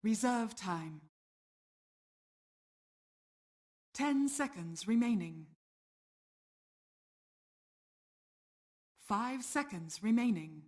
Reserve time. 10 seconds remaining. 5 seconds remaining.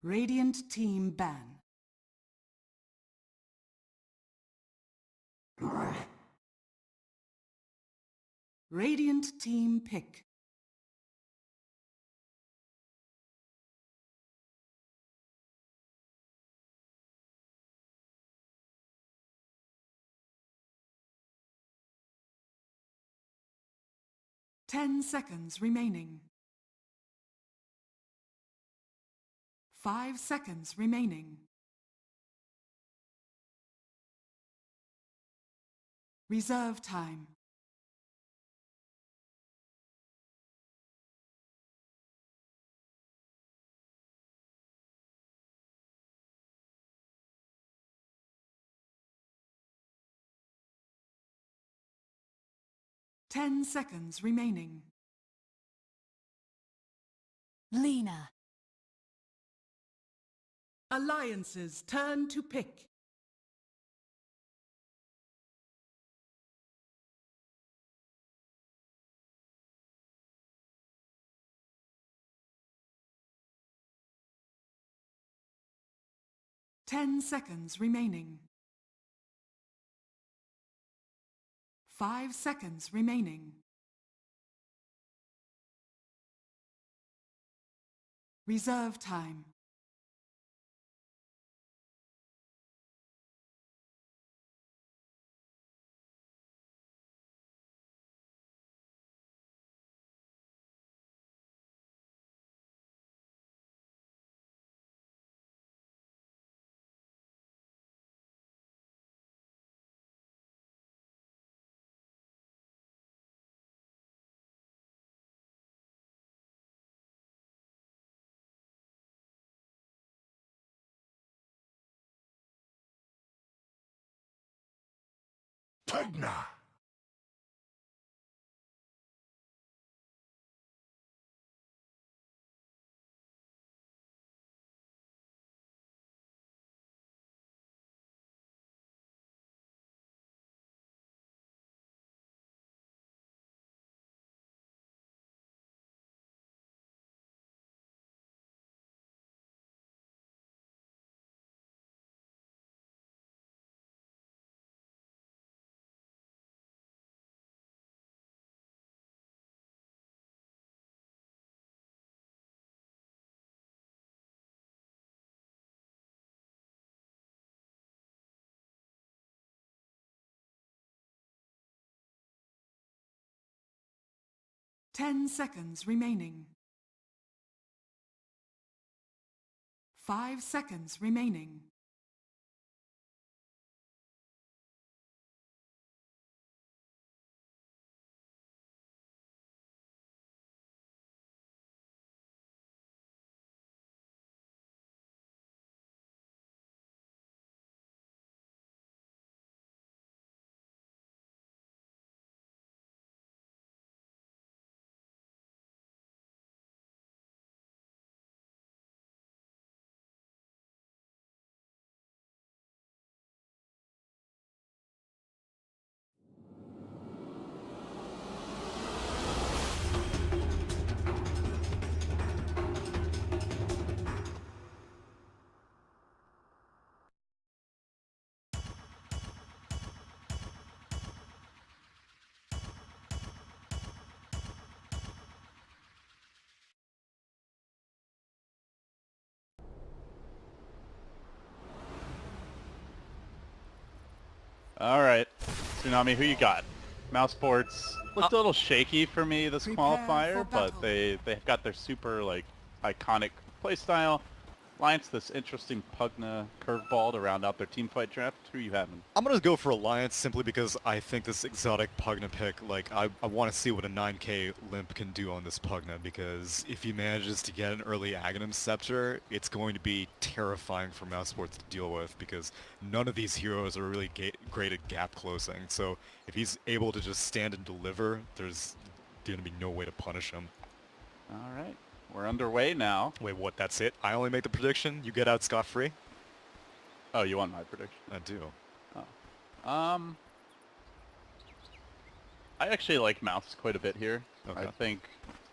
Radiant team ban. Radiant team pick. Ten seconds remaining. 5 seconds remaining. Reserve time. Ten seconds remaining. Lena. Alliances turn to pick. Ten seconds remaining. 5 seconds remaining. Reserve time. Pugna! Ten seconds remaining. 5 seconds remaining. All right, Tsunami, who you got? Mousesports looked a little shaky for me this Prepare qualifier, for but battle. they've got their super like iconic playstyle. Alliance, this interesting Pugna curveball to round out their team fight draft. Who you having? I'm gonna go for Alliance simply because I think this exotic Pugna pick, like, I want to see what a 9k Limp can do on this Pugna, because if he manages to get an early Aghanim Scepter, it's going to be terrifying for Mousesports to deal with, because none of these heroes are really great at gap closing, so if he's able to just stand and deliver, there's gonna be no way to punish him. All right, we're underway now. Wait, what, that's it? I only make the prediction? You get out scot-free? Oh, you want my prediction? I do. Oh. I actually like Mouse quite a bit here. Okay. I think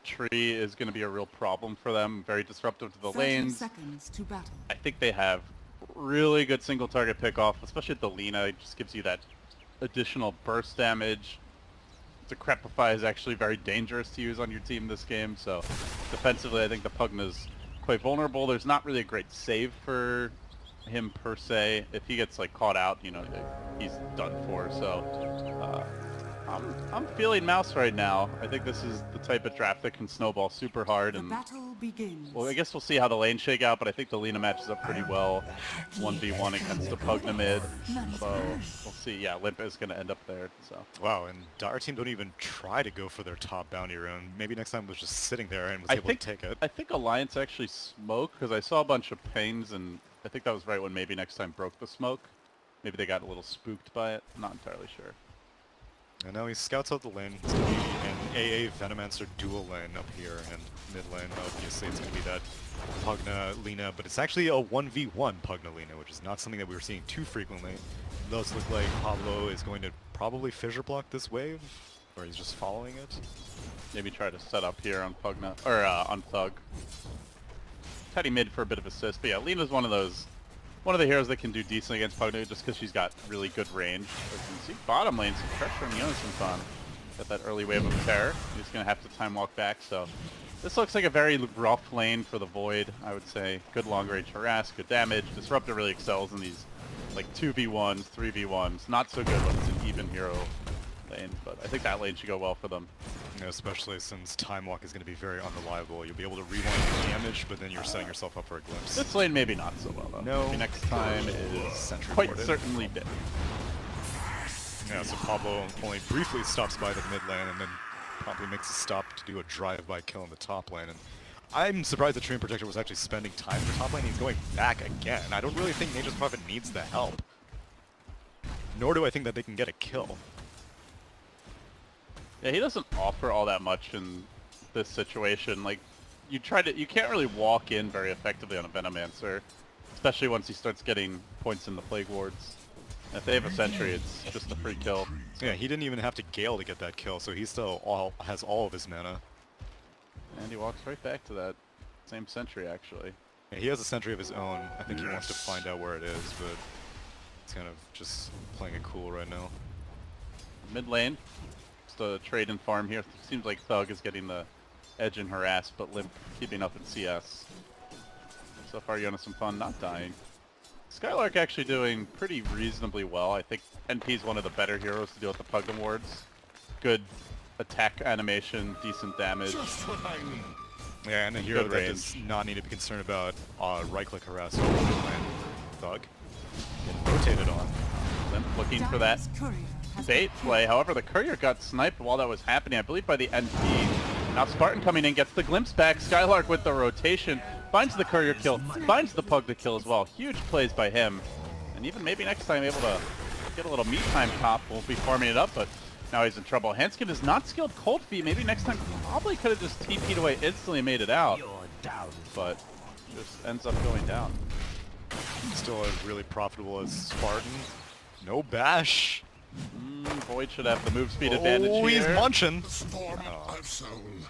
Tree is going to be a real problem for them. Very disruptive to the 30 lanes. seconds to battle. I think they have really good single target pickoff, especially at the Lina. It just gives you that additional burst damage. Decrepify is actually very dangerous to use on your team this game, so defensively I think the Pugna's quite vulnerable. There's not really a great save for him per se. If he gets like caught out, you know, he's done for. So I'm feeling Mouse right now. I think this is the type of draft that can snowball super hard, The and battle begins. well, I guess we'll see how the lanes shake out, but I think the Lina matches up pretty well 1v1 against the Pugna mid. So we'll see. Yeah, Limp is going to end up there. So Wow, and Dire Team don't even try to go for their top bounty rune. Maybe next time was just sitting there and was able to take it. I think Alliance actually smoked because I saw a bunch of pings, and I think that was right when maybe next time broke the smoke. Maybe they got a little spooked by it. I'm not entirely sure. And now he scouts out the lane. It's going to be an AA Venomancer dual lane up here, and mid lane, obviously, it's going to be that Pugna Lina, but it's actually a 1v1 Pugna Lina, which is not something that we were seeing too frequently. It does look like Pablo is going to probably fissure block this wave, or he's just following it. Maybe try to set up here on Pugna, or on Thug. Teddy mid for a bit of assist, but yeah, Lina's one of the heroes that can do decently against Pugna just because she's got really good range. But you can see bottom lane, some pressure on the Yonasan. Got that early wave of terror. He's going to have to time walk back, so this looks like a very rough lane for the Void, I would say. Good long range harass, good damage. Disruptor really excels in these like 2v1s, 3v1s. Not so good when it's an even hero lane, but I think that lane should go well for them. You know, especially since Time Walk is going to be very unreliable. You'll be able to rewind the damage, but then you're setting yourself up for a glimpse. This lane maybe not so well though. No. Maybe next time is Sentry quite boarded. certainly dead. Yeah, so Pablo only briefly stops by the mid lane and then promptly makes a stop to do a drive-by kill in the top lane. And I'm surprised the Treant Protector was actually spending time for top lane. He's going back again. I don't really think Nature's Prophet needs the help. Nor do I think that they can get a kill. Yeah, he doesn't offer all that much in this situation. Like, you can't really walk in very effectively on a Venomancer, especially once he starts getting points in the Plague Wards. And if they have a Sentry, it's just a free kill. Yeah, he didn't even have to Gale to get that kill, so he still has all of his mana. And he walks right back to that same Sentry, actually. Yeah, he has a Sentry of his own. I think he wants to find out where it is, but he's kind of just playing it cool right now. Mid lane, just a trade and farm here. Seems like Thug is getting the edge and harass, but Limp keeping up in CS. So far, Yonasan Fun not dying. Skylark actually doing pretty reasonably well. I think NP is one of the better heroes to deal with the Pugna wards. Good attack animation, decent damage. Yeah, and a hero Good that range. does not need to be concerned about right-click harass over mid lane. Thug. Getting rotated on. Limp looking for that Dire's courier has bait been play. However, the courier got sniped while that was happening, I believe by the NP. Now Spartan coming in, gets the glimpse back. Skylark with the rotation. Finds the courier kill. Finds the Pug to kill as well. Huge plays by him. And even maybe next time able to get a little meat time top. Won't be farming it up, but now he's in trouble. Hanskin is not skilled Cold Feet. Maybe next time probably could have just TP'd away instantly and made it out. But just ends up going down. Still as really profitable as Spartan. No bash. Void should have the move speed advantage Oh, he's here. munching. Storm I've sown.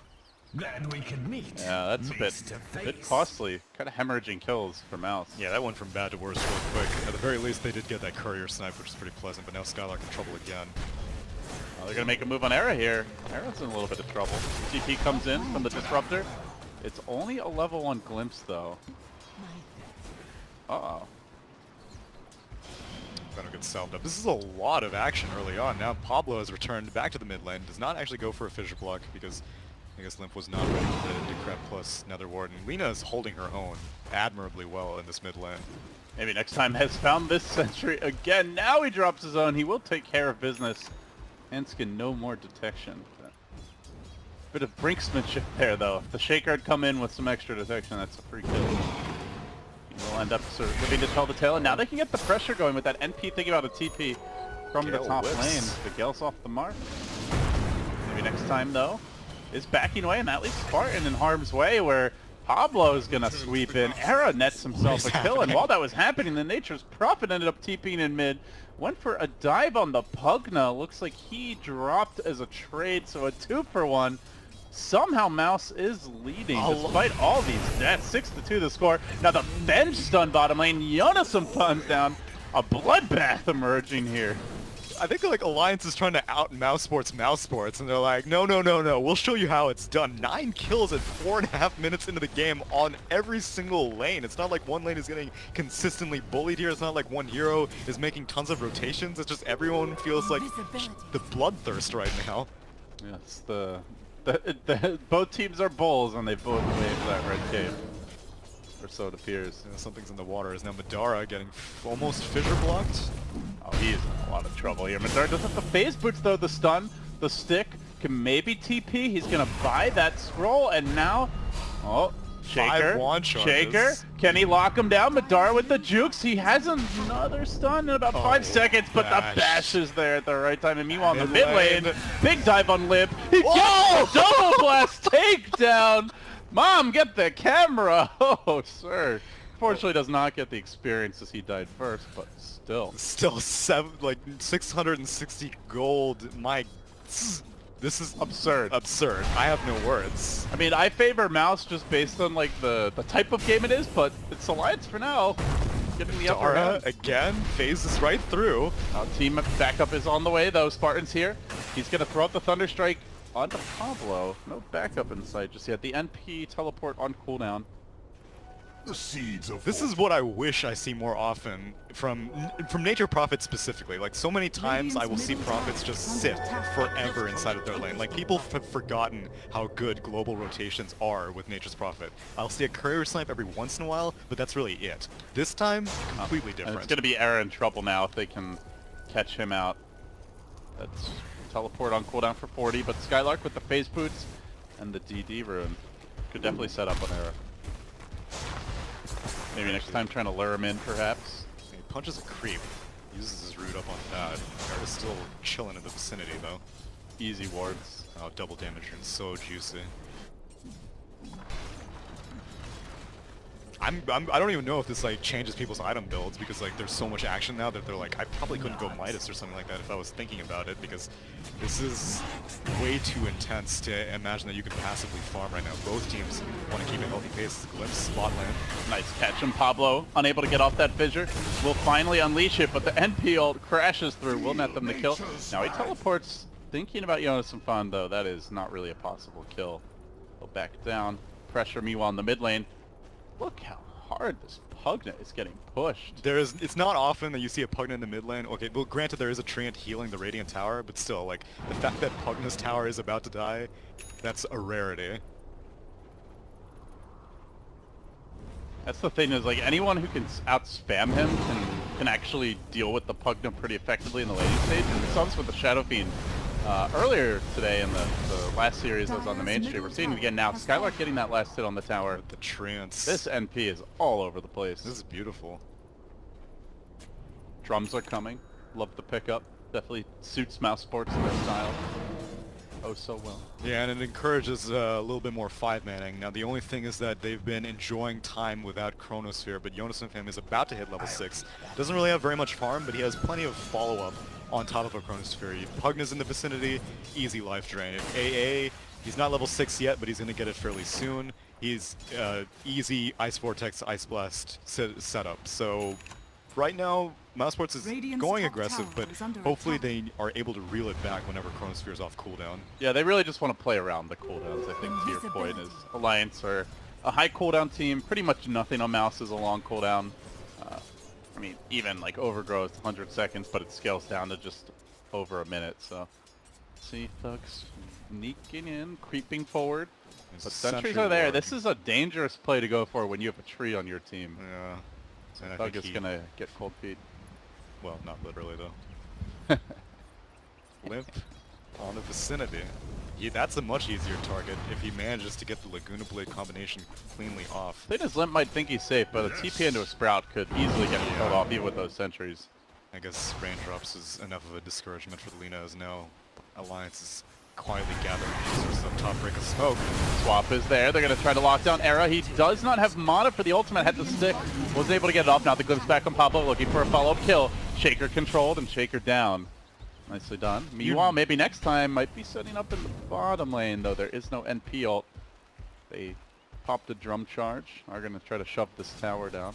Glad we can meet. Yeah, that's a bit costly. Kind of hemorrhaging kills for Mouse. Yeah, that went from bad to worse real quick. At the very least, they did get that courier snipe, which is pretty pleasant, but now Skylark in trouble again. They're going to make a move on Era here. Era's in a little bit of trouble. TP comes in from the Disruptor. It's only a level 1 glimpse, though. Uh-oh. Venom gets salved up. This is a lot of action early on. Now Pablo has returned back to the mid lane. Does not actually go for a fissure block because I guess Limp was not ready for the Decrep plus Nether Ward. And Lina is holding her own admirably well in this mid lane. Maybe next time has found this sentry again. Now he drops his own. He will take care of business. Henskin, no more detection. Bit of brinksmanship there, though. If the Shaker had come in with some extra detection, that's a free kill. He will end up sort of living to tell the tale, and now they can get the pressure going with that NP thinking about a TP from the top lane. The Gale's off the mark. Maybe next time, though, is backing away, and that leaves Spartan in harm's way, where Pablo is going to sweep in. Era nets himself a kill, and while that was happening, the Nature's Prophet ended up TPing in mid. Went for a dive on the Pugna. Looks like he dropped as a trade, so a 2-for-1. Somehow Mouse is leading despite all these deaths. 6-2 the score. Now the bench stun bottom lane. Yonason puns down. A bloodbath emerging here. I think like Alliance is trying to out mousesports, and they're like, no, we'll show you how it's done. 9 kills at 4.5 minutes into the game on every single lane. It's not like one lane is getting consistently bullied here. It's not like one hero is making tons of rotations. It's just everyone feels like the bloodthirst right now. Yes, both teams are bulls, and they both wave that red cape. Or so it appears. Yeah, something's in the water. Is now Madara getting almost fissure blocked? Oh, he's in a lot of trouble here. Madara does have the phase boots, though. The stun, the stick, can maybe TP. He's going to buy that scroll, and now... Oh, Shaker. Shaker. Can he lock him down? Madara with the jukes. He has another stun in about 5 seconds, but the bash is there at the right time. And meanwhile, in the mid lane, big dive on Limp. He gets the double blast takedown. Mom, get the camera! Oh, sir. Fortunately, does not get the experience as he died first, but still. Still 660 gold. This is absurd. Absurd. I have no words. I mean, I favor Mouse just based on like the type of game it is, but it's Alliance for now. Getting the upper hand. Again, phases right through. Team backup is on the way, though. Spartan's here. He's going to throw out the Thunder Strike onto Pablo. No backup in sight just yet. The NP teleport on cooldown. The seeds of this is what I wish I see more often from Nature Prophets specifically. Like, so many times I will see Prophets just sit forever inside of their lane. Like, people have forgotten how good global rotations are with Nature's Prophet. I'll see a courier snipe every once in a while, but that's really it. This time, completely different. And it's going to be Era in trouble now if they can catch him out. That's teleport on cooldown for 40, but Skylark with the phase boots and the DD rune could definitely set up on Era. Maybe next time trying to lure him in, perhaps. He punches a creep. Uses his root up on that. Era's still chilling in the vicinity, though. Easy wards. Oh, double damage and so juicy. I don't even know if this like changes people's item builds, because like there's so much action now that they're like, I probably couldn't go Midas or something like that if I was thinking about it, because this is way too intense to imagine that you can passively farm right now. Both teams want to keep a healthy pace. Glimpse, spot land. Nice catch from Pablo, unable to get off that fissure. Will finally unleash it, but the NP ult crashes through. Will net them the kill. Now he teleports, thinking about Yonason Fan, though. That is not really a possible kill. He'll back down. Pressure meanwhile in the mid lane. Look how hard this Pugna is getting pushed. It's not often that you see a Pugna in the mid lane. Okay, well, granted there is a Treant healing the Radiant Tower, but still, like, the fact that Pugna's tower is about to die, that's a rarity. That's the thing, is like anyone who can out-spam him can actually deal with the Pugna pretty effectively in the laning stage. And we saw this with the Shadow Fiend earlier today in the last series that was on the main stream. We're seeing it again now. Skylark getting that last hit on the tower. The Treants. This NP is all over the place. This is beautiful. Drums are coming. Love the pickup. Definitely suits mousesports in their style. Oh, so well. Yeah, and it encourages a little bit more 5-manning. Now, the only thing is that they've been enjoying time without Chronosphere, but Yonason Fan is about to hit level 6. Doesn't really have very much farm, but he has plenty of follow-up on top of a Chronosphere. Pugna's in the vicinity, easy life drain. If AA, he's not level 6 yet, but he's going to get it fairly soon. He's easy Ice Vortex, Ice Blast setup. So right now, mousesports is going aggressive, but hopefully they are able to reel it back whenever Chronosphere is off cooldown. Yeah, they really just want to play around the cooldowns, I think, to your point, is Alliance are a high cooldown team. Pretty much nothing on Mouse is a long cooldown. I mean, even like overgrowth, 100 seconds, but it scales down to just over a minute. So, see, Thug's sneaking in, creeping forward. There's But a sentries sentry are there. ward. This is a dangerous play to go for when you have a tree on your team. Yeah. And I Thug think is he- gonna get cold feet. Well, not literally though. Limp on the vicinity. That's a much easier target if he manages to get the Laguna Blade combination cleanly off. Thing is, Limp might think he's safe, but a TP into a Sprout could easily get him killed off even with those sentries. I guess raindrops is enough of a discouragement for the Lina as now Alliance is quietly gathering users up top, break of smoke. Swap is there. They're going to try to lock down Era. He does not have mana for the ultimate. Had the stick. Wasn't able to get it off. Now the glimpse back on Pablo looking for a follow-up kill. Shaker controlled and Shaker down. Nicely done. Meanwhile, maybe next time might be setting up in the bottom lane, though there is no NP ult. They popped a drum charge. Are going to try to shove this tower down.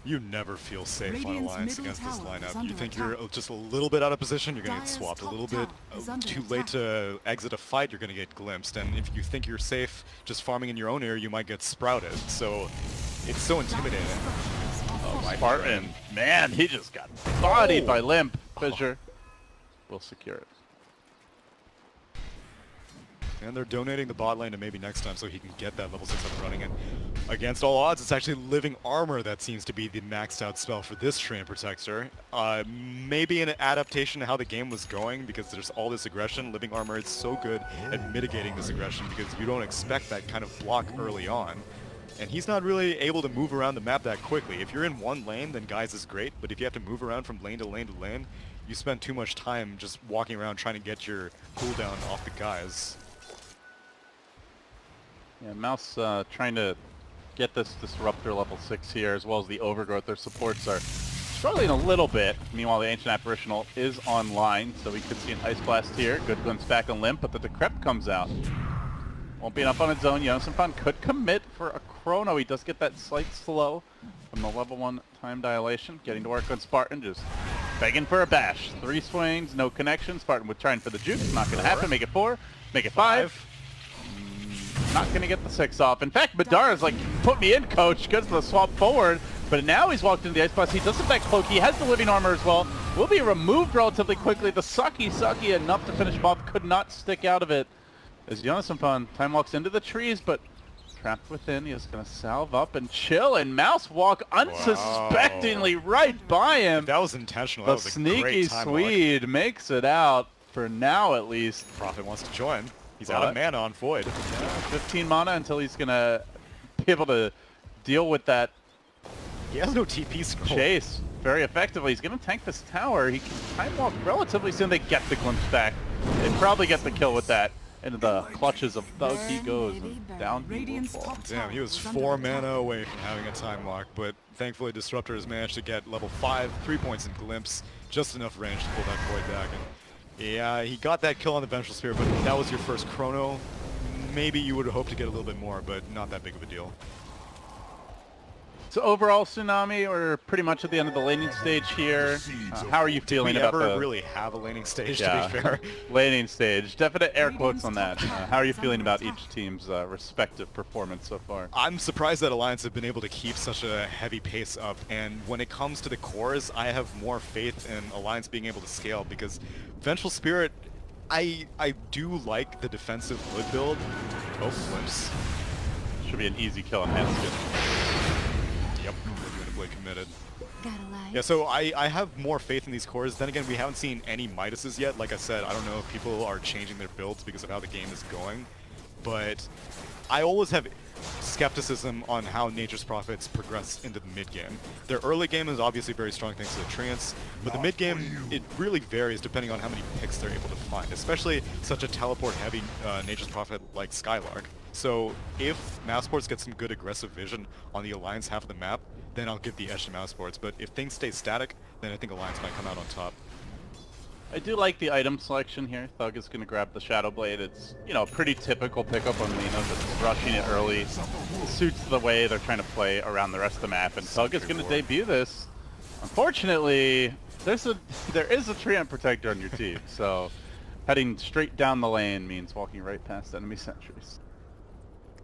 You never feel safe on Radiant's Alliance middle against this tower is lineup. under You think attack. you're just a little bit out of position, you're going to get Dire's swapped. A top little bit tower is under too attack. late to exit a fight, you're going to get glimpsed. And if you think you're safe just farming in your own area, you might get sprouted. So it's so intimidating. Oh, Spartan. Man, he just got bodied by Limp. Fissure will secure it. And they're donating the bot lane to maybe next time so he can get that level 6 up and running. And against all odds, it's actually Living Armor that seems to be the maxed out spell for this Treant Protector. Maybe an adaptation to how the game was going because there's all this aggression. Living Armor is so good at mitigating this aggression because you don't expect that kind of block early on. And he's not really able to move around the map that quickly. If you're in one lane, then Guise is great, but if you have to move around from lane to lane to lane, you spend too much time just walking around trying to get your cooldown off the Guise. Yeah, Mouse trying to get this Disruptor level 6 here, as well as the Overgrowth. Their supports are struggling a little bit. Meanwhile, the Ancient Apparitional is online, so we could see an Ice Blast here. Good glimpse back on Limp, but the Decrep comes out. Won't be enough on its own. Yonasenfan could commit for a Chrono. He does get that slight slow from the level 1 time dilation. Getting to work on Spartan, just begging for a bash. 3 swings, no connection. Spartan would try for the juke. Not going to happen. Make it 4. Make it 5. Not going to get the 6 off. In fact, Madara's like, put me in, coach. Goes to the swap forward. But now he's walked into the Ice Blast. He does affect Cloak. He has the Living Armor as well. Will be removed relatively quickly. The Sucky enough to finish him off. Could not stick out of it. As Yonasenfan time walks into the trees, but trapped within. He is going to salve up and chill. And Mouse walk unsuspectingly right by him. That was intentional. The That was a sneaky great time walk. Swede makes it out for now at least. Prophet wants to join. He's out of mana on Void. 15 mana until he's going to be able to deal with that He has no TP scroll. chase very effectively. He's going to tank this tower. He can time walk relatively soon. They get the glimpse back. They probably get the kill with that. Into the clutches of Thug he goes, and down he will Radiant's fall. top Damn, he tower was is under 4 attack. mana away from having a time lock, but thankfully Disruptor has managed to get level 5, 3 points in Glimpse, just enough range to pull that Void back. And yeah, he got that kill on the Vengeful Spear, but that was your first Chrono. Maybe you would have hoped to get a little bit more, but not that big of a deal. So overall, Tsunami, we're pretty much at the end of the laning stage here. How are you feeling We about ever the really have a laning stage, yeah, to be fair? laning stage? Definite air quotes on that. How are you feeling about each team's respective performance so far? I'm surprised that Alliance have been able to keep such a heavy pace up, and when it comes to the cores, I have more faith in Alliance being able to scale, because Vengeful Spirit, I do like the defensive wood build. Oh, Glimpse. Should be an easy kill on Hanskin. Yep, Blade committed. Gotta lie. Yeah, so I have more faith in these cores. Then again, we haven't seen any Midases yet. Like I said, I don't know if people are changing their builds because of how the game is going, but I always have skepticism on how Nature's Prophets progress into the mid-game. Their early game is obviously very strong thanks to the Treants, but the mid-game, it really varies depending on how many picks they're able to find, especially such a teleport-heavy Nature's Prophet like Skylark. So if mousesports get some good aggressive vision on the Alliance half of the map, then I'll give the edge to mousesports. But if things stay static, then I think Alliance might come out on top. I do like the item selection here. Thug is going to grab the Shadow Blade. It's, you know, pretty typical pickup on Lina, just rushing it early. Suits the way they're trying to play around the rest of the map, and Thug is going to debut this. Unfortunately, there is a Treant Protector on your team, so heading straight down the lane means walking right past enemy sentries.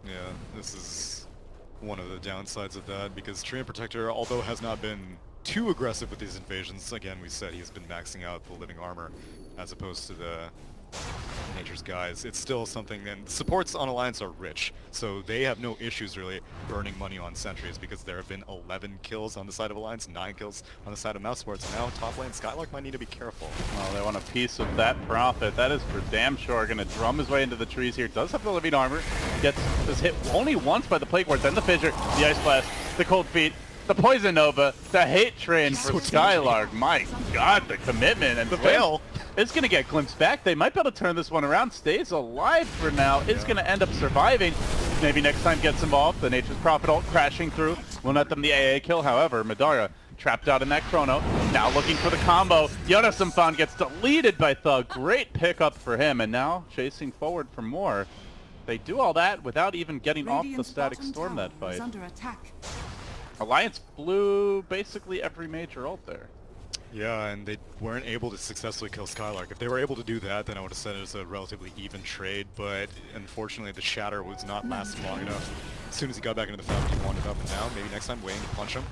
Yeah, this is one of the downsides of that, because Treant Protector, although has not been too aggressive with these invasions. Again, we said he's been maxing out the living armor as opposed to the Nature's Guys. It's still something, and supports on Alliance are rich, so they have no issues really burning money on sentries because there have been 11 kills on the side of Alliance, 9 kills on the side of mousesports. Now top lane Skylark might need to be careful. Well, they want a piece of that profit. That is for damn sure. Going to drum his way into the trees here. Does have the living armor. Gets hit only once by the Plague Ward, then the Fissure, the Ice Blast, the Cold Feet, the Poison Nova, the Hate Train for Skylark. My god, the commitment. And The Veil. It's going to get glimpsed back. They might be able to turn this one around. Stays alive for now. Is going to end up surviving. Maybe next time gets involved. The Nature's Prophet ult crashing through. Will net them the AA kill. However, Madara trapped out in that chrono. Now looking for the combo. Yoda-Symphon gets deleted by Thug. Great pickup for him. And now chasing forward for more. They do all that without even getting off the Static Storm that fight. Is under attack. Alliance blew basically every major ult there. Yeah, and they weren't able to successfully kill Skylark. If they were able to do that, then I would have said it was a relatively even trade, but unfortunately the Shatter was not lasting long enough. As soon as he got back into the fountain, he wanted up and down. Maybe next time waiting to punch him.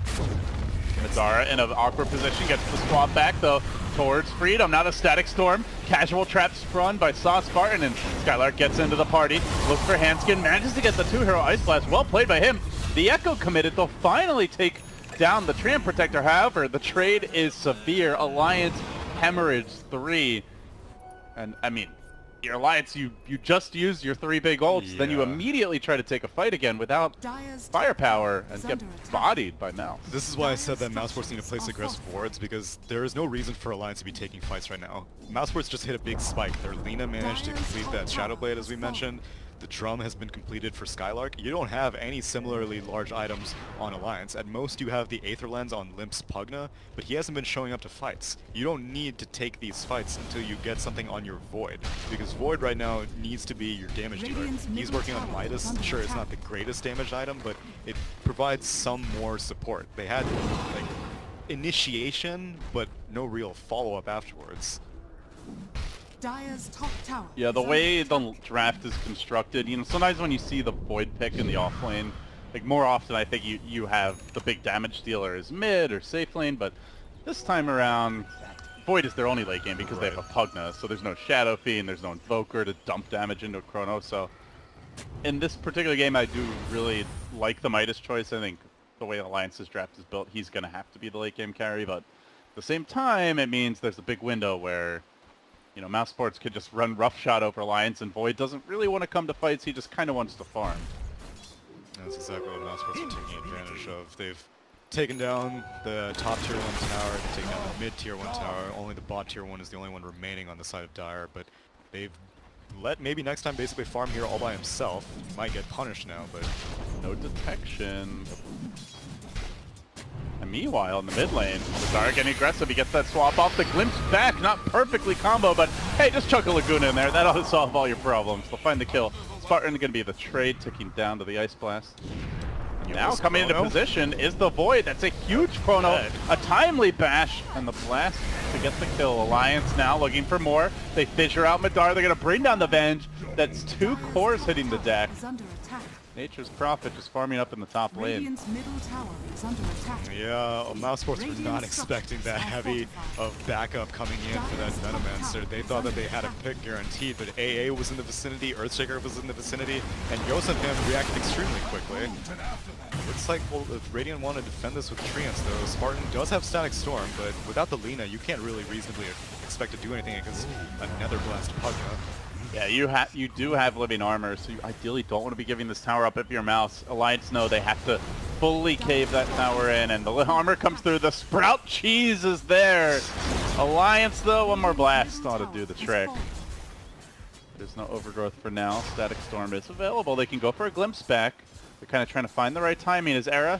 Madara in an awkward position, gets the swap back though towards Freedom. Now the Static Storm, casual trap sprung by Sauce Spartan, and Skylark gets into the party. Look for Handskin, manages to get the 2-hero Ice Blast. Well played by him. The Echo committed. They'll finally take down the Treant Protector. However, the trade is severe. Alliance hemorrhage 3. And I mean, your Alliance, you just used your 3 big ults, then you Yeah. immediately try to take a fight again without Dire's firepower and is get under attack. bodied by Mouse. This is why I said that mousesports need to place aggressive wards, because there is no reason for Alliance to be taking fights right now. Mousesports just hit a big spike. Their Lina managed to complete that Shadow Blade, as we mentioned. The drum has been completed for Skylark. You don't have any similarly large items on Alliance. At most, you have the Aether Lens on Limp's Pugna, but he hasn't been showing up to fights. You don't need to take these fights until you get something on your Void, because Void right now needs to be your damage dealer. Radiant's He's middle working on tower is Midas. under Sure, it's attack. not the greatest damaged item, but it provides some more support. They had, like, initiation, but no real follow-up afterwards. Dire's top tower. Yeah, the is way under the attack. draft is constructed, you know, sometimes when you see the Void pick in the off lane, like more often I think you have the big damage dealer as mid or safe lane, but this time around, Void is their only late game because they have a Pugna, so there's no Shadow Fiend, there's no Invoker to dump damage into a Chrono, so in this particular game I do really like the Midas choice. I think the way Alliance's draft is built, he's going to have to be the late game carry, but at the same time it means there's a big window where, you know, mousesports could just run roughshod over Alliance, and Void doesn't really want to come to fights, he just kind of wants to farm. That's exactly what mousesports are taking advantage of. They've taken down the top tier 1 tower, they've taken down the mid tier 1 tower, only the bot tier 1 is the only one remaining on the side of Dire, but they've let maybe next time basically farm here all by himself. He might get punished now, but No detection. And meanwhile, in the mid lane, Madara getting aggressive. He gets that swap off. The glimpse back, not perfectly combo, but hey, just chuck a Laguna in there. That'll solve all your problems. They'll find the kill. Spartan going to be the trade, ticking down to the Ice Blast. And now was coming into Chrono. position is the Void. That's a huge Chrono. A timely bash, and the blast to get the kill. Alliance now looking for more. They fissure out Madara. They're going to bring down the Venge. That's 2 cores hitting the deck. Is under attack. Nature's Prophet just farming up in the top lane. Radiant's middle tower is under attack. yeah, mousesports were not expecting that heavy of backup coming in for that Venomancer. They thought that they had a pick guaranteed, but AA was in the vicinity, Earthshaker was in the vicinity, and Yosemite reacted extremely quickly. Looks like, well, if Radiant want to defend this with Treants, though, Spartan does have Static Storm, but without the Lina, you can't really reasonably expect to do anything against a Nether Blast Pugna. Yeah, you do have living armor, so you ideally don't want to be giving this tower up if you're Mouse. Alliance know they have to fully cave that tower in, and the armor comes through. The Sprout Cheese is there. Alliance, though, one more blast ought to do the trick. There's no overgrowth for now. Static Storm is available. They can go for a glimpse back. They're kind of trying to find the right timing as Era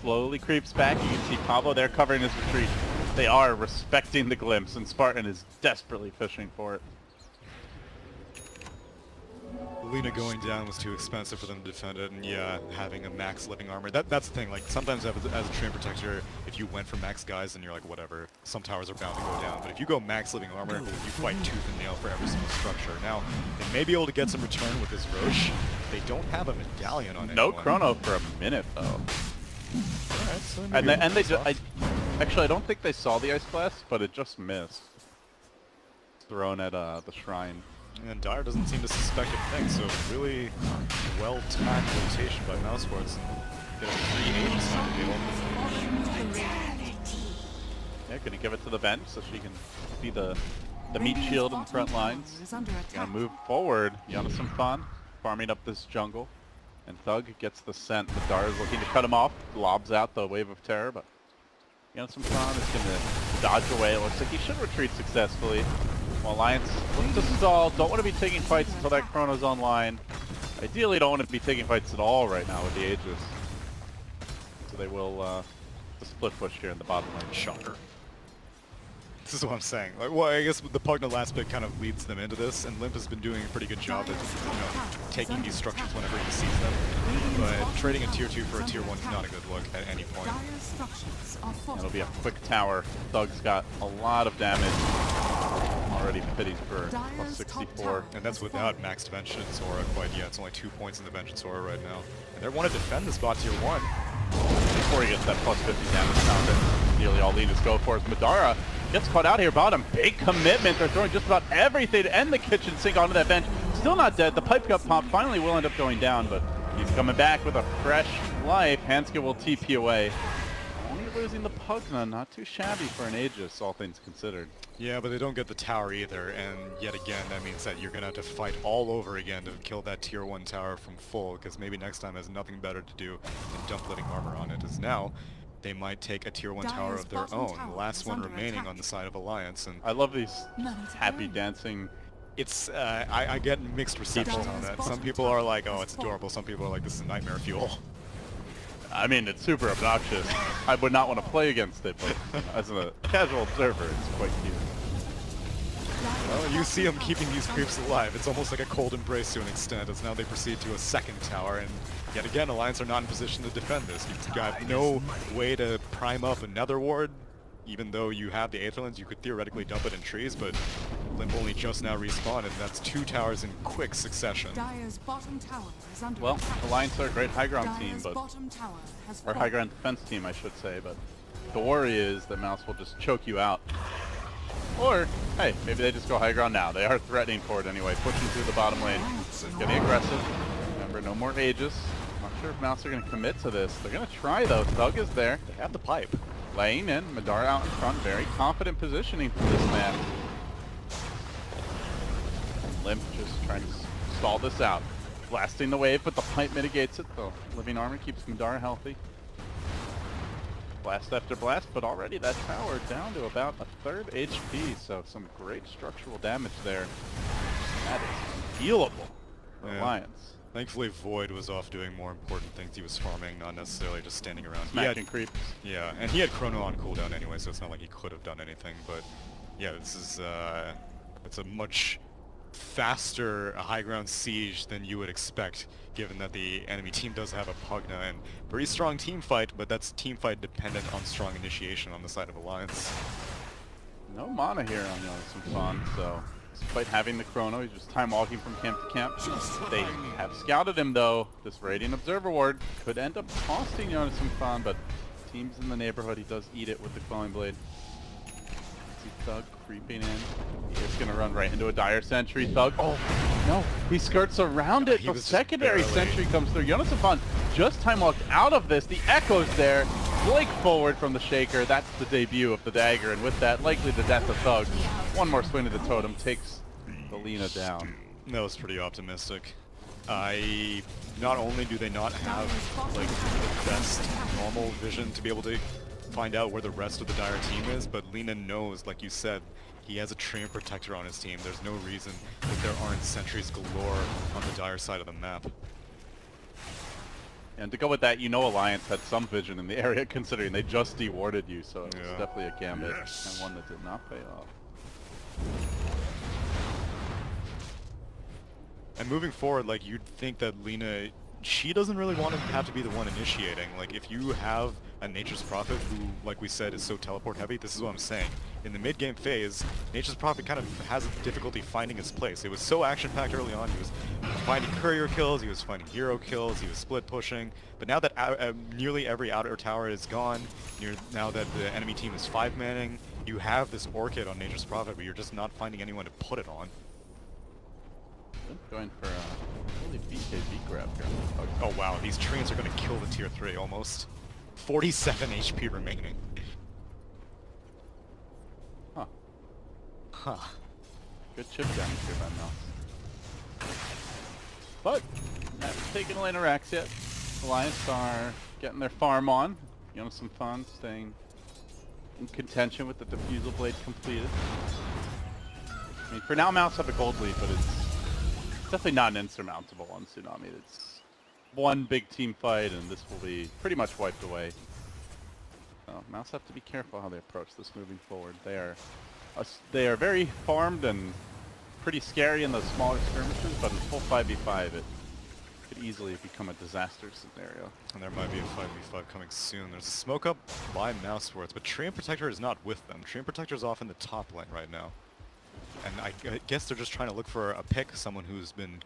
slowly creeps back. You can see Pablo there covering his retreat. They are respecting the glimpse, and Spartan is desperately fishing for it. Lina going down was too expensive for them to defend it, and yeah, having a max living armor, that's the thing, like, sometimes as a Treant Protector, if you went for max guys, then you're like, whatever, some towers are bound to go down, but if you go max living armor, you fight tooth and nail for every single structure. Now, they may be able to get some return with this Roche. They don't have a medallion on No anyone. Chrono for a minute, though. Alright, so And maybe they we'll I Actually, I don't think they saw the Ice Blast, but it just missed. Thrown at the shrine. And Dire doesn't seem to suspect a thing, so really well-timed rotation by mousesports. Get a free Aegis on the table. Yeah, gonna give it to the bench so she can be the meat shield in the front lines. Is under attack. Gonna move forward. Yana some fun, farming up this jungle. And Thug gets the scent. Madara is looking to cut him off. Lobs out the Wave of Terror, but Yana some fun is gonna dodge away. It looks like he should retreat successfully. While Alliance look to stall. Don't want to be taking fights until that Chrono's online. Ideally don't want to be taking fights at all right now with the Aegis. So they will the split push here in the bottom lane. Shocker. This is what I'm saying. Like, well, I guess the Pugna last pick kind of leads them into this, and Limp has been doing a pretty good job at taking these structures whenever he sees them. But trading a tier 2 for a tier 1 is not a good look at any point. Dire's structures are It'll be a fortified. quick tower. Thug's got a lot of damage. Already pitting for plus 64. And that's without maxed Vengeance Aura quite yet. It's only 2 points in the Vengeance Aura right now. And they want to defend this bot tier 1. Before he gets that plus 50 damage found, nearly all leaders go for is Madara. Gets caught out here bottom. Big commitment. They're throwing just about everything to end the kitchen sink onto that bench. Still not dead. The pipe got popped. Finally will end up going down, but he's coming back with a fresh life. Hanska will TP away. Only losing the Pugna. Not too shabby for an Aegis, all things considered. Yeah, but they don't get the tower either, and yet again, that means that you're going to have to fight all over again to kill that tier 1 tower from full, because maybe next time has nothing better to do than dump living armor on it, as now they might take a tier 1 tower of their own, the last one remaining on the side of Alliance. And I love these happy dancing. it's, I get mixed receptions on that. Some people are like, oh, it's adorable. Some people are like, this is nightmare fuel. I mean, it's super obnoxious. I would not want to play against it, but as a casual observer, it's quite cute. Well, you see them keeping these creeps alive. It's almost like a cold embrace to an extent, as now they proceed to a second tower, and yet again, Alliance are not in position to defend this. You've got no way to prime up another ward. Even though you have the Aetherlands, you could theoretically dump it in trees, but Limp only just now respawned, and that's 2 towers in quick succession. Dire's bottom tower is under Well, attack. Alliance are a great high ground team, Dire's but bottom tower has or high ground defense team, I should say, but the worry is that Mouse will just choke you out. Or, hey, maybe they just go high ground now. They are threatening for it anyway, pushing through the bottom lane, getting aggressive. Remember, no more Aegis. Not sure if Mouse are going to commit to this. They're going to try, though. Thug is there. They have the pipe. Laying in. Madara out in front. Very confident positioning for this man. Limp just trying to stall this out. Blasting the wave, but the pipe mitigates it, though. Living armor keeps Madara healthy. Blast after blast, but already that tower down to about a 1/3 HP, so some great structural damage there. That is healable for Yeah. Alliance. Thankfully, Void was off doing more important things. He was farming, not necessarily just standing around. Smacking creeps. Yeah, and he had Chrono on cooldown anyway, so it's not like he could have done anything. But yeah, this is it's a much faster high ground siege than you would expect, given that the enemy team does have a Pugna and very strong team fight, but that's team fight dependent on strong initiation on the side of Alliance. No mana here on some fun, so despite having the Chrono, he's just time walking from camp to camp. They have scouted him though. This Radiant Observer Ward could end up costing Jonas some fun, but teams in the neighborhood, he does eat it with the Quelling Blade. See Thug creeping in. He's gonna run right into a Dire Sentry. Thug, oh no, he skirts around it. He The was just secondary barely- Sentry comes through. Jonas Fun just time walked out of this. The Echo's there. Blake forward from the Shaker. That's the debut of the dagger, and with that, likely the death of Thug. One more swing of the totem takes the Lina down. That was pretty optimistic. Not only do they not have like the best normal vision to be able to find out where the rest of the Dire team is, but Lina knows, like you said, he has a Treant Protector on his team. There's no reason that there aren't sentries galore on the Dire side of the map. And to go with that, you know Alliance had some vision in the area, considering they just de-warded you, so it was Yeah. definitely a gambit, Yes. and one that did not pay off. And moving forward, like, you'd think that Lina she doesn't really want to have to be the one initiating. Like, if you have a Nature's Prophet who, like we said, is so teleport heavy, this is what I'm saying. In the mid-game phase, Nature's Prophet kind of has difficulty finding his place. It was so action-packed early on. He was finding courier kills, he was finding hero kills, he was split pushing. But now that nearly every outer tower is gone, now that the enemy team is 5-manning, you have this Orchid on Nature's Prophet, but you're just not finding anyone to put it on. Going for a really BKB grab here. Oh wow, these trains are going to kill the tier 3 almost. 47 HP remaining. Huh. Huh. Good chip damage here by Mouse. But, not taking a lane of racks yet. Alliance are getting their farm on. You know, some fun, staying in contention with the Diffusal Blade completed. I mean, for now, Mouse have a gold lead, but it's definitely not an insurmountable on Tsunami. It's one big team fight, and this will be pretty much wiped away. So, Mouse have to be careful how they approach this moving forward. They are very farmed and pretty scary in those smaller skirmishes, but in full 5v5, it could easily become a disaster scenario. And there might be a 5v5 coming soon. There's a smoke up by mousesports, but Treant Protector is not with them. Treant Protector is off in the top lane right now. And I guess they're just trying to look for a pick, someone who's been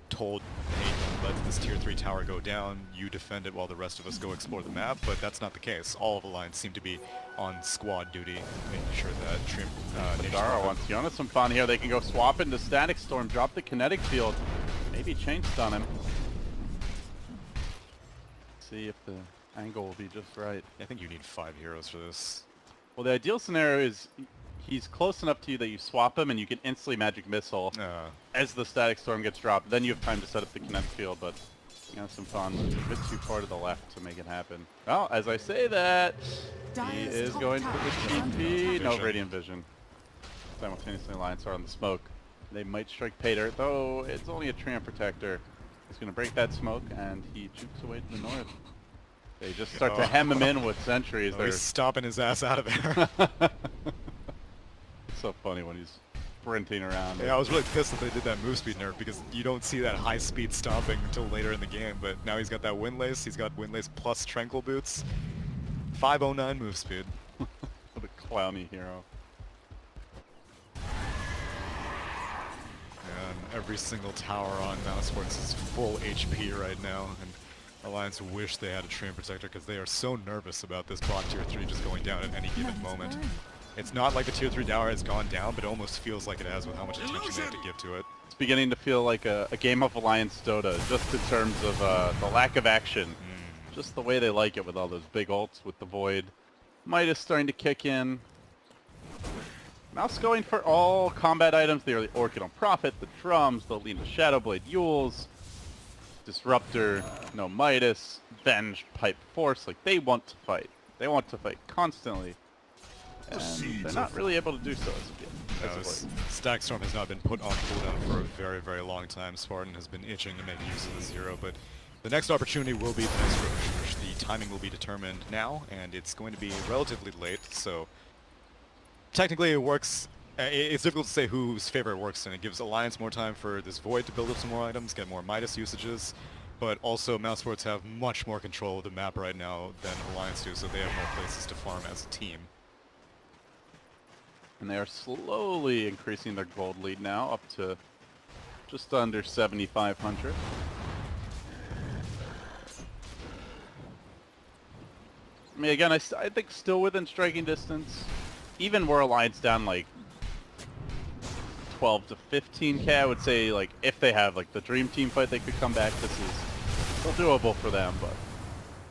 told, hey, don't let this tier 3 tower go down, you defend it while the rest of us go explore the map, but that's not the case. All of the lines seem to be on squad duty, making sure that Dara wants Jonas some fun here. They can go swap into Static Storm, drop the kinetic field, maybe chain stun him. See if the angle will be just right. I think you need 5 heroes for this. Well, the ideal scenario is he's close enough to you that you swap him and you can instantly Magic Missile as the Static Storm gets dropped. Then you have time to set up the kinetic field, but you know, some fun. It's a bit too far to the left to make it happen. Well, as I say that, he is going for the TP. No Radiant Vision. Simultaneously, Alliance are on the smoke. They might strike Pater, though it's only a Treant Protector. He's going to break that smoke, and he jukes away to the north. They just start to hem him in with sentries. He's stomping his ass out of there. It's so funny when he's sprinting around. Yeah, I was really pissed that they did that move speed nerf because you don't see that high speed stomping until later in the game, but now he's got that Windlace, he's got Windlace plus Tranquil Boots. 509 move speed. What a clowny hero. And every single tower on mousesports is full HP right now, and Alliance wish they had a Treant Protector because they are so nervous about this bot tier 3 just going down at any given moment. It's not like the tier 3 tower has gone down, but it almost feels like it has with how much attention they have to give to it. It's beginning to feel like a game of Alliance Dota, just in terms of the lack of action. Just the way they like it with all those big ults with the Void. Midas starting to kick in. Mouse going for all combat items. The Orchid on Prophet, the drums, the Lina Shadowblade Yules, Disruptor, no Midas, Venge, Pipe Force. Like, they want to fight. They want to fight constantly. And they're not really able to do so as of yet. Static Storm has not been put on cooldown for a very, very long time. Spartan has been itching to make use of the zero, but the next opportunity will be the next Roche. The timing will be determined now, and it's going to be relatively late, so technically it works. It's difficult to say whose favor it works, and it gives Alliance more time for this Void to build up some more items, get more Midas usages, but also mousesports have much more control of the map right now than Alliance do, so they have more places to farm as a team. And they are slowly increasing their gold lead now, up to just under 7,500. I mean, again, I think still within striking distance. Even were Alliance down like 12 to 15k, I would say, like, if they have like the Dream Team fight, they could come back. This is still doable for them, but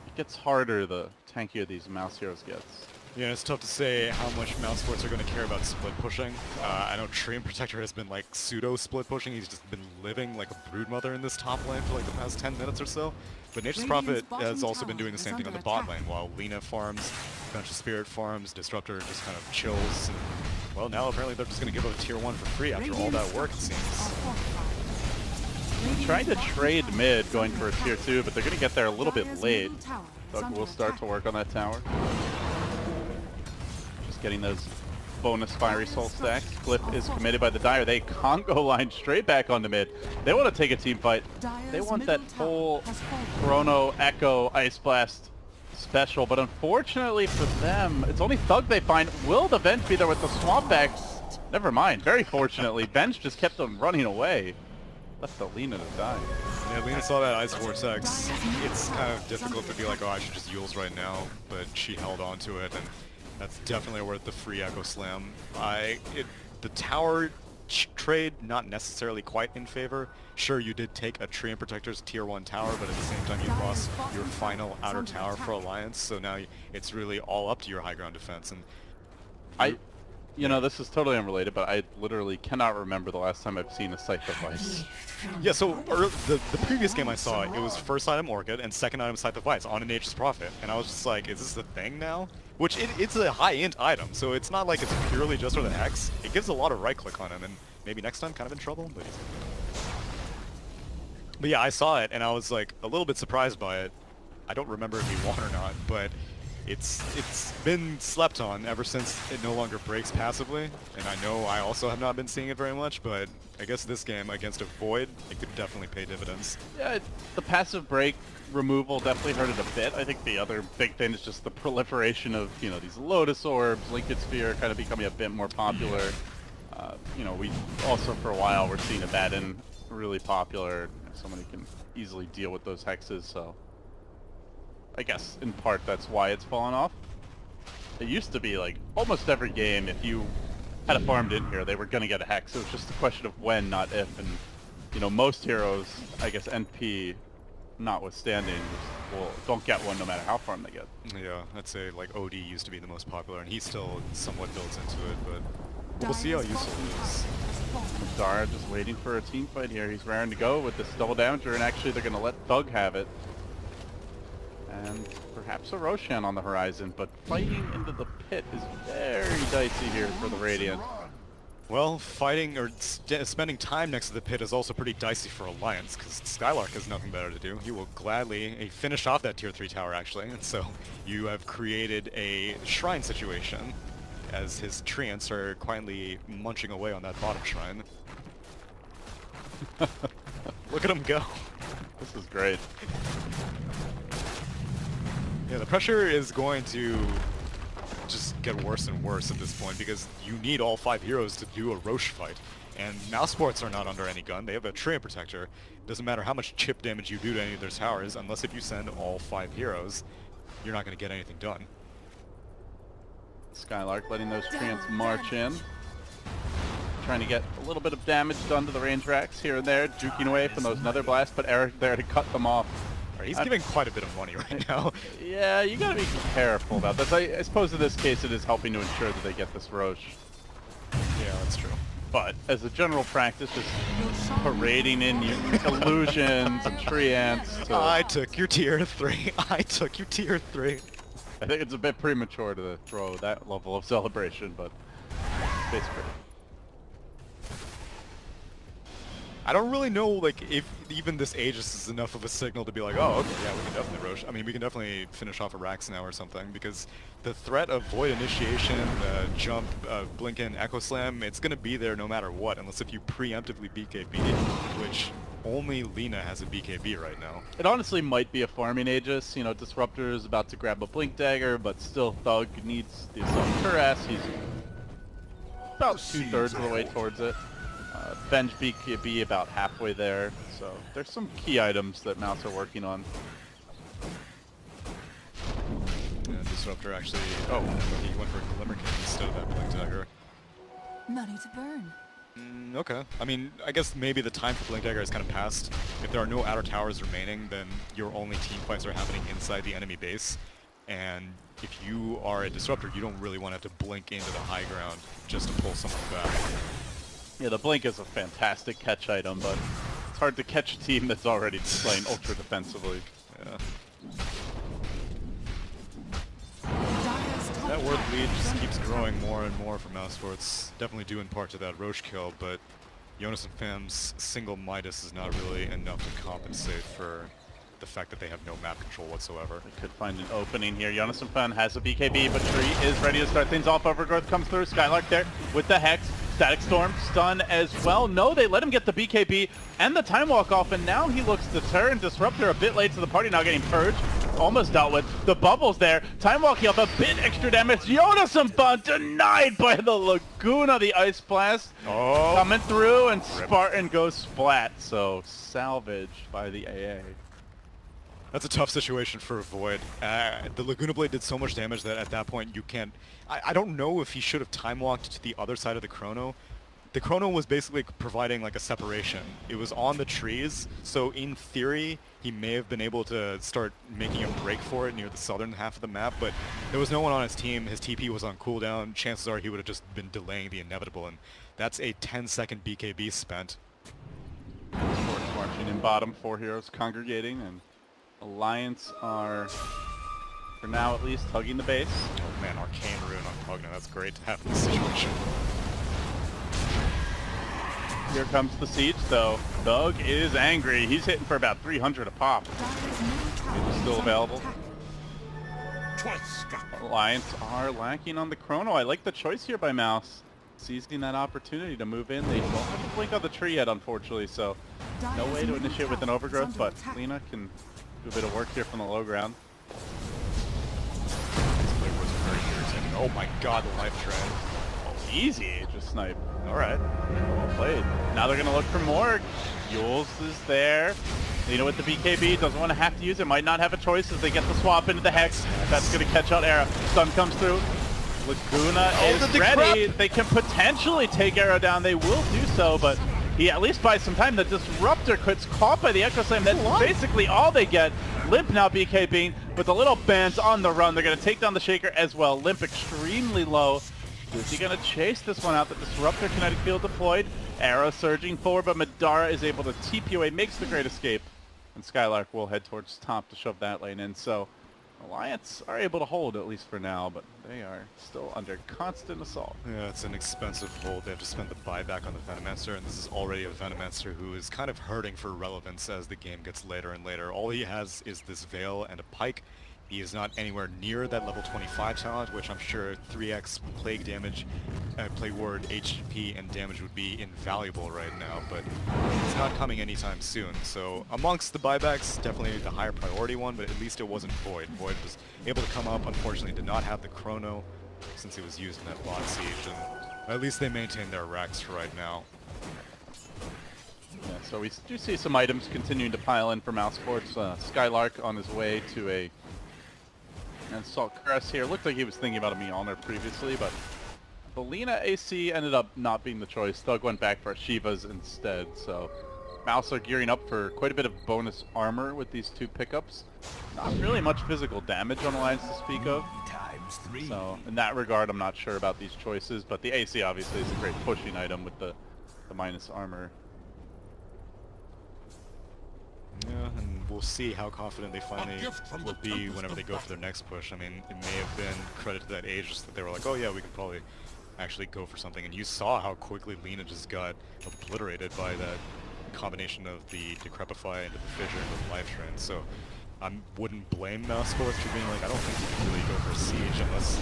it gets harder the tankier these Mouse heroes gets. Yeah, it's tough to say how much mousesports are going to care about split pushing. I know Treant Protector has been like pseudo split pushing. He's just been living like a broodmother in this top lane for like the past 10 minutes or so. But Nature's Prophet has also been doing the same thing on the bot lane, while Lina farms, a bunch of Spirit farms, Disruptor just kind of chills. And, well, now apparently they're just going to give up tier 1 for free after all that work, it seems. Trying to trade mid, going for a tier 2, but they're going to get there a little bit late. Doug will start to work on that tower. Just getting those bonus Fiery Soul stacks. Glyph is committed by the Dire. They Congo line straight back onto mid. They want to take a team fight. They want that full Chrono Echo Ice Blast special, but unfortunately for them, it's only Thug they find. Will the Venge be there with the Swamp back? Never mind. Very fortunately, Venge just kept them running away. Left the Lina to die. Yeah, Lina saw that Ice Vortex. It's kind of difficult to be like, oh, I should just Yules right now, but she held on to it, and that's definitely worth the free Echo Slam. The tower trade, not necessarily quite in favor. Sure, you did take a Treant Protector's tier 1 tower, but at the same time you lost your final outer tower for Alliance, so now it's really all up to your high ground defense. And You know, this is totally unrelated, but I literally cannot remember the last time I've seen a Scythe of Ice. Yeah, so the previous game I saw, it was first item Orchid and second item Scythe of Ice on an Aegis Prophet, and I was just like, is this a thing now? Which it's a high-end item, so it's not like it's purely just for the Hex. It gives a lot of right-click on him, and maybe next time kind of in trouble, but yeah, I saw it, and I was like a little bit surprised by it. I don't remember if he won or not, but it's been slept on ever since it no longer breaks passively, and I know I also have not been seeing it very much, but I guess this game against a Void, it could definitely pay dividends. Yeah, the passive break removal definitely hurt it a bit. I think the other big thing is just the proliferation of, you know, these Lotus Orbs, Linked Sphere kind of becoming a bit more popular. You know, we also for a while were seeing Abaddon really popular. Somebody can easily deal with those hexes, so I guess in part that's why it's fallen off. It used to be like almost every game, if you had a farmed in here, they were going to get a hex. It was just a question of when, not if. And you know, most heroes, I guess NP notwithstanding, don't get one no matter how farmed they get. Yeah, I'd say like OD used to be the most popular, and he still somewhat builds into it, but we'll see how useful it is. Dara just waiting for a team fight here. He's raring to go with this double damager, and actually they're going to let Thug have it. And perhaps a Roshan on the horizon, but fighting into the pit is very dicey here for the Radiant. Well, fighting or spending time next to the pit is also pretty dicey for Alliance, because Skylark has nothing better to do. He will gladly finish off that tier 3 tower, actually, and so you have created a shrine situation, as his treants are quietly munching away on that bottom shrine. Look at him go. This is great. Yeah, the pressure is going to just get worse and worse at this point, because you need all 5 heroes to do a Roche fight. And mousesports are not under any gun. They have a Treant Protector. Doesn't matter how much chip damage you do to any of their towers, unless if you send all 5 heroes, you're not going to get anything done. Skylark letting those treants march in. Trying to get a little bit of damage done to the range racks here and there, juking away from those Nether Blasts, but Eric there to cut them off. He's giving quite a bit of money right now. Yeah, you gotta be careful about this. I suppose in this case it is helping to ensure that they get this Roche. Yeah, that's true. But as a general practice, just parading in illusions and treants. I took your tier 3. I took your tier 3. I think it's a bit premature to throw that level of celebration, but it's pretty. I don't really know, like, if even this Aegis is enough of a signal to be like, oh, okay, yeah, we can definitely Roche. I mean, we can definitely finish off a Rax now or something, because the threat of Void Initiation, Jump, Blink in, Echo Slam, it's going to be there no matter what, unless if you preemptively BKB, which only Lina has a BKB right now. It honestly might be a farming Aegis. You know, Disruptor is about to grab a Blink Dagger, but still Thug needs the Assault Cuirass. He's about 2/3 of the way towards it. Venge BKB about halfway there, so there's some key items that Mouse are working on. Yeah, Disruptor actually, oh, he went for a Glimmer King instead of that Blink Dagger. Money to burn. Okay. I mean, I guess maybe the time for Blink Dagger has kind of passed. If there are no outer towers remaining, then your only team fights are happening inside the enemy base. And if you are a Disruptor, you don't really want to have to blink into the high ground just to pull someone back. Yeah, the Blink is a fantastic catch item, but it's hard to catch a team that's already playing ultra defensively. Yeah. That word lead just keeps growing more and more for mousesports. Definitely due in part to that Roche kill, but Jonas and Fam's single Midas is not really enough to compensate for the fact that they have no map control whatsoever. They could find an opening here. Jonas and Fan has a BKB, but Tree is ready to start things off. Overgrowth comes through. Skylark there with the Hex. Static Storm stun as well. No, they let him get the BKB and the Time Walk off, and now he looks deterred. Disruptor a bit late to the party, now getting purged. Almost dealt with. The bubbles there. Time Walking off a bit extra damage. Jonas and Fan denied by the Laguna. The Ice Blast coming through, and Spartan goes splat. So salvage by the AA. That's a tough situation for Void. The Laguna Blade did so much damage that at that point you can't... I don't know if he should have time walked to the other side of the Chrono. The Chrono was basically providing like a separation. It was on the trees, so in theory he may have been able to start making a break for it near the southern half of the map, but there was no one on his team. His TP was on cooldown. Chances are he would have just been delaying the inevitable, and that's a 10-second BKB spent. Sports marching in bottom, 4 heroes congregating, and Alliance are, for now at least, hugging the base. Oh man, Arcane Rune on Pugna. That's great to have in this situation. Here comes the siege, though. Thug is angry. He's hitting for about 300 a pop. Dire's middle tower Is is still under available. attack. Twice got Alliance are lacking on the Chrono. I like the choice here by Mouse. Seizing that opportunity to move in. They don't have to blink on the tree yet, unfortunately, so no way to initiate with an Overgrowth, but Lina can do a bit of work here from the low ground. This play was very irritating. Oh my god, the life train. Oh, easy Aegis snipe. Alright. Well played. Now they're going to look for more. Yules is there. Lina with the BKB, doesn't want to have to use it. Might not have a choice as they get the swap into the Hex. That's going to catch out Era. Stun comes through. Laguna is ready. They can potentially take Arrow down. They will do so, but he at least buys some time. The Disruptor gets caught by the Echo Slam. That's basically all they get. Limp now BKBing, but the little band's on the run. They're going to take down the Shaker as well. Limp extremely low. Is he going to chase this one out? The Disruptor kinetic field deployed. Arrow surging forward, but Madara is able to TP away, makes the great escape. And Skylark will head towards top to shove that lane in. So Alliance are able to hold, at least for now, but they are still under constant assault. Yeah, it's an expensive hold. They have to spend the buyback on the Venomancer, and this is already a Venomancer who is kind of hurting for relevance as the game gets later and later. All he has is this Veil and a Pike. He is not anywhere near that level 25 talent, which I'm sure 3x Plague damage, Plague Ward, HP, and damage would be invaluable right now, but it's not coming anytime soon. So amongst the buybacks, definitely the higher priority one, but at least it wasn't Void. Void was able to come up, unfortunately did not have the Chrono since it was used in that bot siege, and at least they maintain their Rex right now. Yeah, so we do see some items continuing to pile in for mousesports. Skylark on his way to a and Salt Crest here. Looked like he was thinking about a Mjolnir previously, but the Lina AC ended up not being the choice. Thug went back for Shivas instead, so Mouse are gearing up for quite a bit of bonus armor with these two pickups. Not really much physical damage on Alliance to speak of. ×3. So in that regard, I'm not sure about these choices, but the AC obviously is a great pushing item with the minus armor. Yeah, and we'll see how confident they finally will be whenever they go for their next push. I mean, it may have been credit to that Aegis that they were like, oh yeah, we could probably actually go for something. And you saw how quickly Lina just got obliterated by that combination of the Decrepify into the Fissure into the Life Train. So I wouldn't blame mousesports for being like, I don't think you can really go for a siege unless the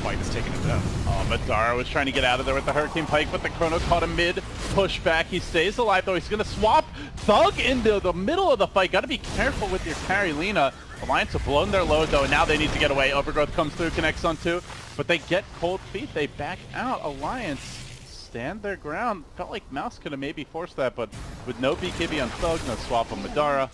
fight is taken to death. Oh, Madara was trying to get out of there with the Hurricane Pike, but the Chrono caught him mid, push back. He stays alive though. He's going to swap Thug into the middle of the fight. Got to be careful with your carry, Lina. Alliance have blown their load though, and now they need to get away. Overgrowth comes through, connects on two, but they get cold feet. They back out. Alliance stand their ground. Felt like Mouse could have maybe forced that, but with no BKB on Thug, no swap on Madara,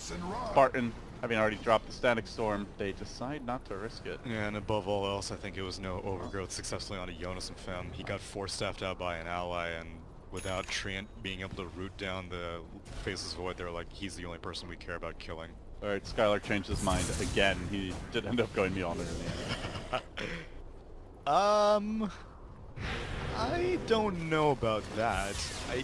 Spartan, having already dropped the Static Storm, they decide not to risk it. Yeah, and above all else, I think it was no Overgrowth successfully on a Jonas and Fem. He got force-staffed out by an ally, and without Treant being able to root down the Faceless Void, they're like, he's the only person we care about killing. Alright, Skylark changed his mind again. He did end up going Mjolnir in the end. I don't know about that. I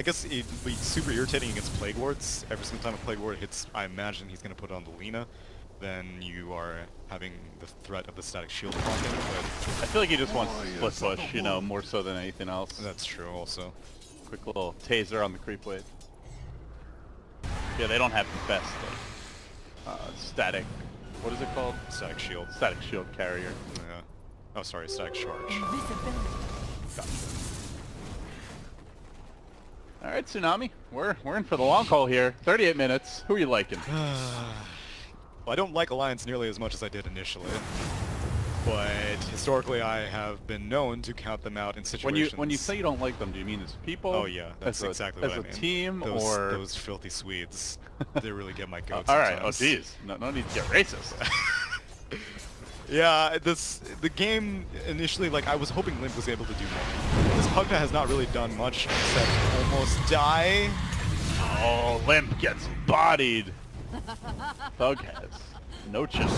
guess it'd be super irritating against Plague Wards. Every single time a Plague Ward hits, I imagine he's going to put it on the Lina. Then you are having the threat of the Static Shield upon him, but I feel like he just wants to split push, you know, more so than anything else. that's true also. Quick little taser on the creep wave. Yeah, they don't have the best static. What is it called? Static shield. Static shield carrier. Yeah. Oh, sorry, static charge. Invisibility. Gotcha. All right, Tsunami. We're in for the long haul here. 38 minutes. Who are you liking? Well, I don't like Alliance nearly as much as I did initially, but historically I have been known to count them out in situations. When you say you don't like them, do you mean as people? Oh yeah, that's exactly what I mean. As a team, those, or those filthy Swedes, they really get my goat. all right. Oh sometimes. geez, no need to get racist. Yeah, the game initially, like, I was hoping Limp was able to do more. This Pugna has not really done much except almost die. Oh, Limp gets bodied. Thug has no chill.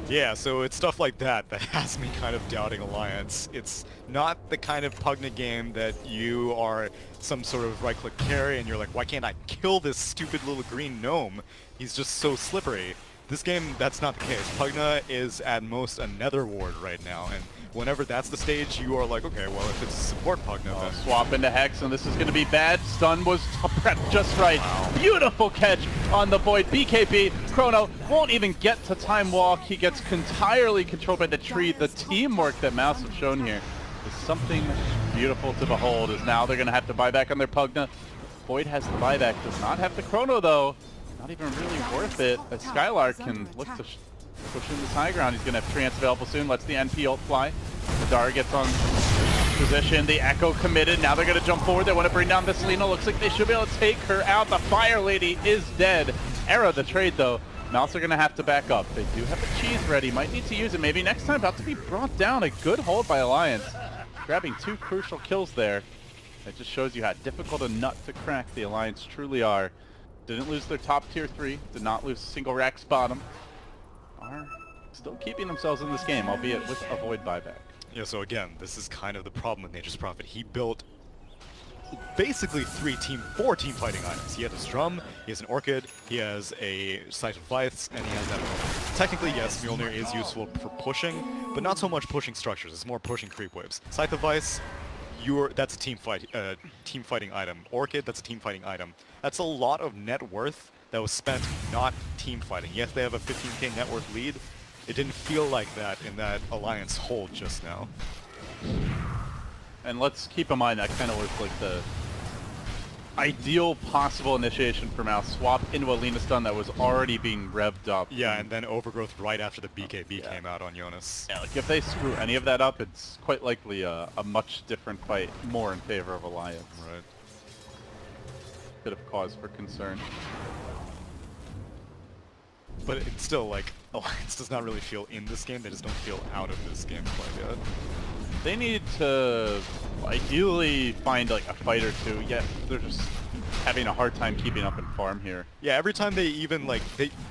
Yeah, so it's stuff like that that has me kind of doubting Alliance. It's not the kind of Pugna game that you are some sort of right-click carry and you're like, why can't I kill this stupid little green gnome? He's just so slippery. This game, that's not the case. Pugna is at most a nether ward right now, and whenever that's the stage, you are like, okay, well, if it's a support Pugna, then... Swap into Hex, and this is going to be bad. Stun was prepped just right. Wow. Beautiful catch on the Void. BKB, Chrono won't even get to Time Walk. He gets entirely controlled by the tree. The teamwork that Mouse have shown here is something beautiful to behold, as now they're going to have to buy back on their Pugna. Void has the buyback, does not have the Chrono, though. Not even really worth it. As Skylark can look to push in this high ground. He's going to have Trance available soon. Lets the NP ult fly. Madara gets on position. The Echo committed. Now they're going to jump forward. They want to bring down this Lina. Looks like they should be able to take her out. The Fire Lady is dead. Arrow the trade, though. Mouse are going to have to back up. They do have a cheese ready. Might need to use it maybe next time. About to be brought down. A good hold by Alliance. Grabbing 2 crucial kills there. It just shows you how difficult a nut to crack the Alliance truly are. Didn't lose their top tier 3, did not lose a single Rax bottom. Are still keeping themselves in this game, albeit with a Void buyback. Yeah, so again, this is kind of the problem with Nature's Prophet. He built basically 4 team fighting items. He has his drum, he has an Orchid, he has a Scythe of Vyths, and he has that Mjolnir. Technically, yes, Mjolnir is useful for pushing, but not so much pushing structures, it's more pushing creep waves. Scythe of Vyths, that's a team fighting item. Orchid, that's a team fighting item. That's a lot of net worth that was spent not team fighting. Yes, they have a 15k net worth lead. It didn't feel like that in that Alliance hold just now. And let's keep in mind that kind of was like the ideal possible initiation for Mouse. Swap into a Lina stun that was already being revved up. Yeah, and then overgrowth right after the BKB came out on Jonas. Yeah, like if they screw any of that up, it's quite likely a much different fight, more in favor of Alliance. Right. Bit of cause for concern. But it's still like, Alliance does not really feel in this game, they just don't feel out of this game quite yet. They need to ideally find like a fight or two. Yeah, they're just having a hard time keeping up in farm here. Yeah, every time they even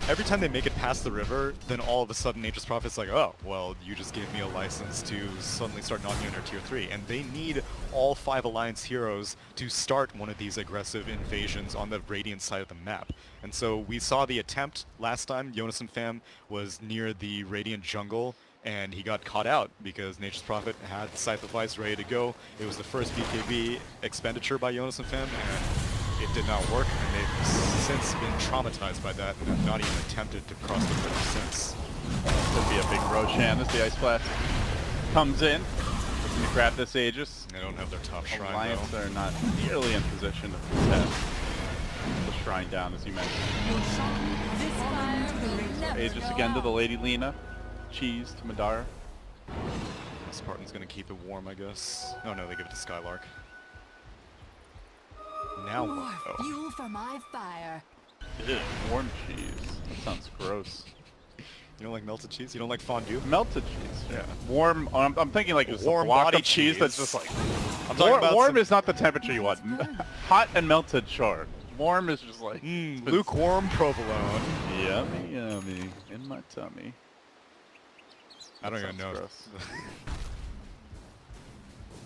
every time they make it past the river, then all of a sudden Nature's Prophet's like, oh, well, you just gave me a license to suddenly start knocking on their tier 3. And they need all 5 Alliance heroes to start one of these aggressive invasions on the Radiant side of the map. And so we saw the attempt last time. Jonas and Fam was near the Radiant jungle, and he got caught out because Nature's Prophet had Scythe of Vyths ready to go. It was the first BKB expenditure by Jonas and Fam, and it did not work, and they've since been traumatized by that and have not even attempted to cross the bridge since. Could be a big Roshan as the Ice Blast comes in. Looking to grab this Aegis. They don't have their top shrine, Alliance though. are not nearly in position to protect the shrine down, as you mentioned. Aegis again to the Lady Lina. Cheese to Madara. Spartan's gonna keep it warm, I guess. Oh no, they give it to Skylark. Now More what? Oh. fuel for my fire. Ew, warm cheese. That sounds gross. You don't like melted cheese? You don't like fondue? Melted cheese. Yeah. Warm. I'm thinking like it's Warm a block body of cheese that's cheese. just like. I'm talking about warm some- is not the temperature you want. Hot and melted, sure. Warm is just like. it's been- Lukewarm provolone. Yummy, yummy in my tummy. I don't That even know. sounds gross.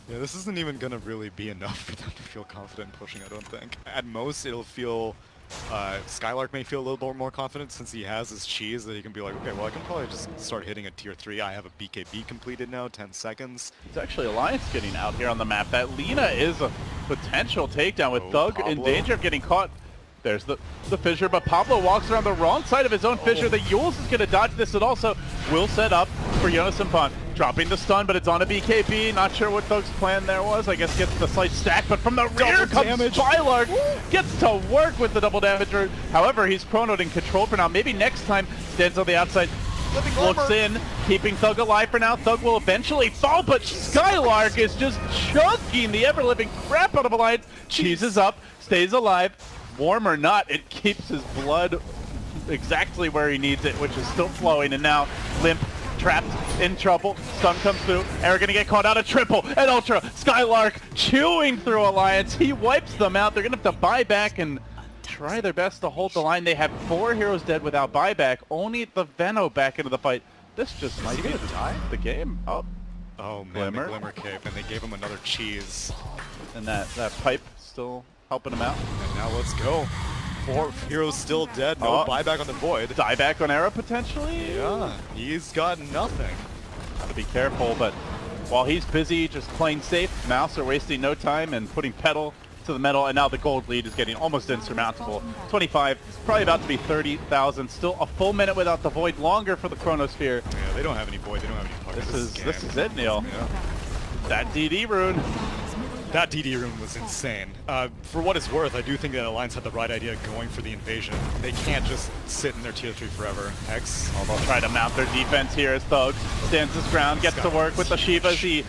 Yeah, this isn't even gonna really be enough for them to feel confident in pushing, I don't think. At most, it'll feel... Skylark may feel a little more confident since he has his cheese that he can be like, okay, well, I can probably just start hitting a tier 3. I have a BKB completed now, 10 seconds. It's actually Alliance getting out here on the map. That Lina is a potential takedown with Oh, Thug in Pablo. danger of getting caught. There's the fissure, but Pablo walks around the wrong side of his own fissure. The Yules is going to dodge this, and also will set up for Jonas and Pon. Dropping the stun, but it's on a BKB. Not sure what Thug's plan there was. I guess gets the slight stack, but from the rear comes Spylark. Gets to work with the double damage. However, he's chronoed and controlled for now. Maybe next time stands on the outside. Looks in, keeping Thug alive for now. Thug will eventually fall, but Skylark is just chunking the ever-living crap out of Alliance. Cheeses up, stays alive. Warm or not, it keeps his blood exactly where he needs it, which is still flowing. And now Limp trapped in trouble. Stun comes through. Eric gonna get caught out. A triple and ultra. Skylark chewing through Alliance. He wipes them out. They're gonna have to buy back and try their best to hold the line. They have 4 heroes dead without buyback. Only the Veno back into the fight. This just might be the game. Oh man, the Glimmer Cape, and they gave him another cheese. And that pipe still helping him out. And now let's go. 4 heroes still dead, no buyback on the Void. Dieback on Era potentially? Yeah, he's got nothing. Gotta be careful, but while he's busy just playing safe, Mouse are wasting no time and putting pedal to the metal, and now the gold lead is getting almost insurmountable. 25, probably about to be 30,000. Still a full minute without the Void, longer for the Chronosphere. Yeah, they don't have any Void, they don't have any puck. This is it, Neil. Yeah. That DD rune. That DD rune was insane. For what it's worth, I do think that Alliance had the right idea going for the invasion. They can't just sit in their tier 3 forever. X. Oh, they'll try to mount their defense here as Thug stands his ground, gets to work with the Shiva as he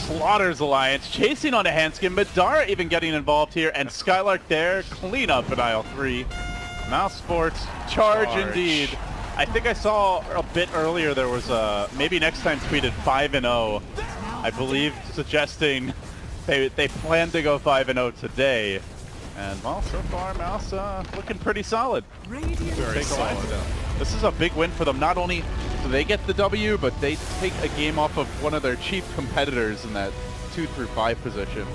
slaughters Alliance, chasing on a Handskin. Madara even getting involved here, and Skylark there, clean up in aisle 3. mousesports, charge indeed. I think I saw a bit earlier there was a, maybe next time tweeted 5-0, I believe, suggesting they plan to go 5-0 today. And well, so far Mouse looking pretty solid. Very solid. This is a big win for them. Not only do they get the W, but they take a game off of one of their chief competitors in that 2 through 5 position.